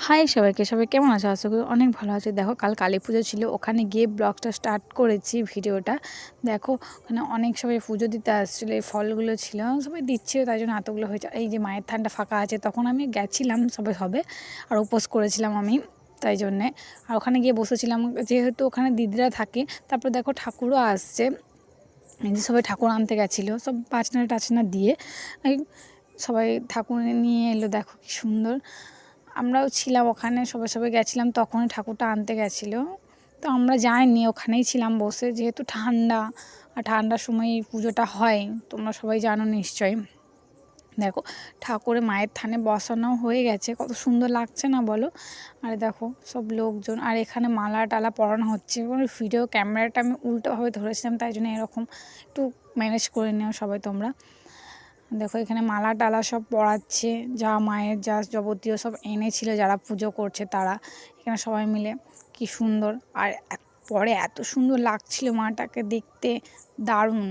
High সবাইকে, সবাই কেমন আছো? আশা করি অনেক ভালো আছে। দেখো কাল কালী পুজো ছিল, ওখানে গিয়ে ব্লগটা স্টার্ট করেছি ভিডিওটা। দেখো ওখানে অনেক সবাই পুজো দিতে আসছিলো, এই ফলগুলো ছিল সবাই দিচ্ছিল, তাই জন্য এতগুলো হয়েছে। এই যে মায়ের থানটা ফাঁকা আছে, তখন আমি গেছিলাম সবে সবে, আর উপোস করেছিলাম আমি, তাই জন্যে। আর ওখানে গিয়ে বসেছিলাম, যেহেতু ওখানে দিদিরা থাকে। তারপর দেখো ঠাকুরও আসছে, এই যে সবাই ঠাকুর আনতে গেছিলো, সব বাজনা টাচনা দিয়ে সবাই ঠাকুর নিয়ে এলো। দেখো কি সুন্দর, আমরাও ছিলাম ওখানে, সবাই সবাই গেছিলাম, তখনই ঠাকুরটা আনতে গেছিলো। তো আমরা যাইনি, ওখানেই ছিলাম বসে, যেহেতু ঠান্ডা, আর ঠান্ডার সময় এই পুজোটা হয়, তোমরা সবাই জানো নিশ্চয়ই। দেখো ঠাকুরের মায়ের থানে বসানো হয়ে গেছে, কত সুন্দর লাগছে না বলো? আর দেখো সব লোকজন, আর এখানে মালা টালা পরানো হচ্ছে। ভিডিও ক্যামেরাটা আমি উল্টোভাবে ধরেছিলাম, তাই জন্য এরকম একটু ম্যানেজ করে নিও সবাই তোমরা। দেখো এখানে মালা টালা সব পরাচ্ছে, যা মায়ের যা যাবতীয় সব এনেছিল যারা পুজো করছে তারা, এখানে সবাই মিলে কি সুন্দর। আর পরে এত সুন্দর লাগছিল মাটাকে দেখতে, দারুণ।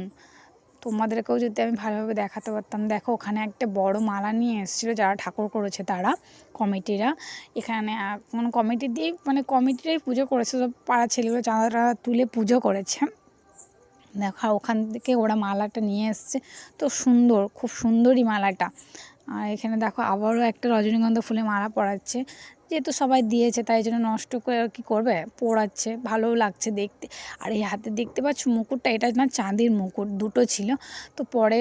তোমাদেরকেও যদি আমি ভালোভাবে দেখাতে পারতাম। দেখো ওখানে একটা বড় মালা নিয়ে এসেছিলো যারা ঠাকুর করেছে তারা, কমিটিরা। এখানে কোনো কমিটি দিয়ে, মানে কমিটিরাই পুজো করেছে, সব পাড়া ছেলেগুলো চাঁদা তুলে পুজো করেছে। দেখো ওখান থেকে ওরা মালাটা নিয়ে এসছে, তো সুন্দর, খুব সুন্দরই মালাটা। আর এখানে দেখো আবারও একটা রজনীগন্ধা ফুলে মালা পরাচ্ছে, যেহেতু সবাই দিয়েছে তাই জন্য নষ্ট করে আর কি করবে, পরাচ্ছে, ভালোও লাগছে দেখতে। আর এই হাতে দেখতে পাচ্ছ মুকুটটা, এটা না চাঁদির মুকুট, দুটো ছিল। তো পরে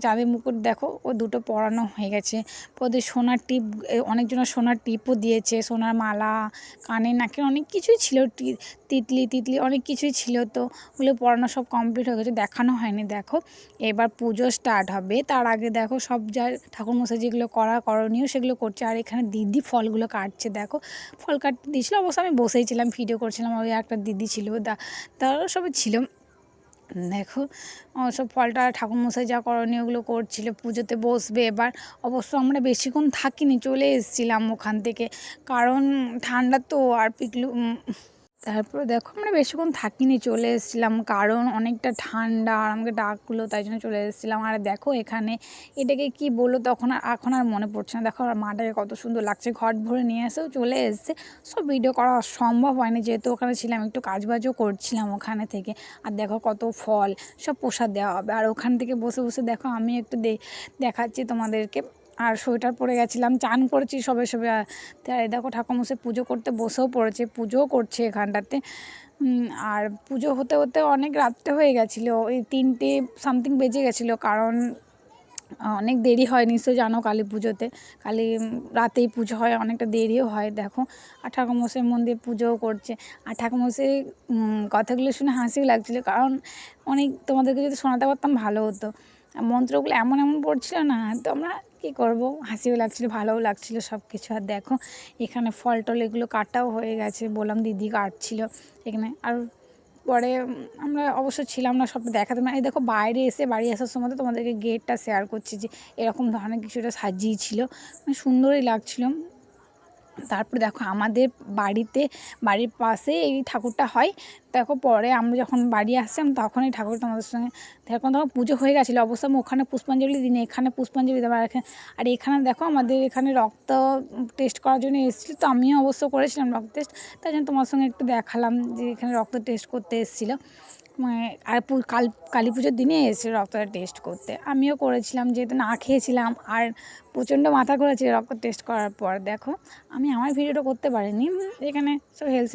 চাঁদির মুকুট দেখো ও দুটো পরানো হয়ে গেছে। ওদের সোনার টিপ, অনেকজনের সোনার টিপও দিয়েছে, সোনার মালা, কানে নাকের অনেক কিছুই ছিল, তিতলি তিতলি অনেক কিছুই ছিল। তো ওগুলো পড়ানো সব কমপ্লিট হয়ে গেছে, দেখানো হয়নি। দেখো এবার পুজো স্টার্ট হবে, তার আগে দেখো সব যা ঠাকুরমশাই যেগুলো করণীয় সেগুলো করছে। আর এখানে দিদি ফলগুলো কাটছে, দেখো ফল কাটতে দিয়েছিল, অবশ্য আমি বসেই ছিলাম, ভিডিও করছিলাম। ওই একটা দিদি ছিল, তারাও সবাই ছিল। দেখো সব ফলটা ঠাকুরমশাই যা করণীয় ওগুলো করছিল, পুজোতে বসবে এবার। অবশ্য আমরা বেশিক্ষণ থাকিনি, চলে এসেছিলাম ওখান থেকে, কারণ ঠান্ডা তো। আর তারপরে দেখো আমরা বেশিক্ষণ থাকিনি, চলে এসেছিলাম, কারণ অনেকটা ঠান্ডা, আর আমাকে ডাকলো তাই জন্য চলে এসেছিলাম। আর দেখো এখানে এটাকে কি বললো তখন, এখন আর মনে পড়ছে না। দেখো আর মাটাকে কত সুন্দর লাগছে, ঘট ভরে নিয়ে এসেও চলে এসছে। সব ভিডিও করা সম্ভব হয়নি, যেহেতু ওখানে ছিলাম, একটু কাজবাজও করছিলাম ওখানে থেকে। আর দেখো কত ফল, সব প্রসাদ দেওয়া হবে। আর ওখান থেকে বসে বসে দেখো আমি একটু দেখাচ্ছি তোমাদেরকে। আর সোয়েটার পরে গেছিলাম, চান করেছি সবে সবে। তাই দেখো ঠাকুরমশাই পুজো করতে বসেও পড়েছে, পুজোও করছে এখানটাতে। আর পুজো হতে হতে অনেক রাত্রে হয়ে গেছিলো, ওই 3টে সামথিং বেজে গেছিলো, কারণ অনেক দেরি হয়, নিশ্চয়ই জানো কালী পুজোতে, কালী রাতেই পুজো হয়, অনেকটা দেরিও হয়। দেখো আর ঠাকুরমশাই মন্দির পুজোও করছে। আর ঠাকুরমশাই কথাগুলো শুনে হাসিও লাগছিলো, কারণ অনেক তোমাদেরকে যদি শোনাতে পারতাম ভালো হতো। মন্ত্রগুলো এমন এমন পড়ছিল না, তো আমরা কী করবো, হাসিও লাগছিলো, ভালোও লাগছিলো সব কিছু। আর দেখো এখানে ফল টল এগুলো কাটাও হয়ে গেছে, বললাম দিদি কাটছিল এখানে। আর পরে আমরা অবশ্য ছিলাম না, সব দেখাতে না। এই দেখো বাইরে এসে বাড়ি আসার সময় তো তোমাদেরকে গেটটা শেয়ার করছি, যে এরকম ধরনের কিছুটা সাজিয়েছিল, মানে সুন্দরই লাগছিল। তারপরে দেখো আমাদের বাড়ির পাশে এই ঠাকুরটা হয়। দেখো পরে আমরা যখন বাড়ি আসছিলাম তখন এই ঠাকুরটা আমাদের সঙ্গে, তখন পুজো হয়ে গেছিলো, অবশ্য আমি ওখানে পুষ্পাঞ্জলি দিই, এখানে পুষ্পাঞ্জলি দেবো। আর এখানে দেখো আমাদের এখানে রক্ত টেস্ট করার জন্য এসেছিলো, তো আমিও অবশ্য করেছিলাম রক্ত টেস্ট, তাই জন্য তোমার সঙ্গে একটু দেখালাম যে এখানে রক্ত টেস্ট করতে এসেছিলো। আর কালী পুজোর দিনে এসে রক্তটা টেস্ট করতে, আমিও করেছিলাম, যেহেতু না খেয়েছিলাম। আর প্রচণ্ড মাথা ঘুরেছে রক্ত টেস্ট করার পর। দেখো আমি আমার ভিডিওটা করতে পারিনি, এখানে সব হেলথ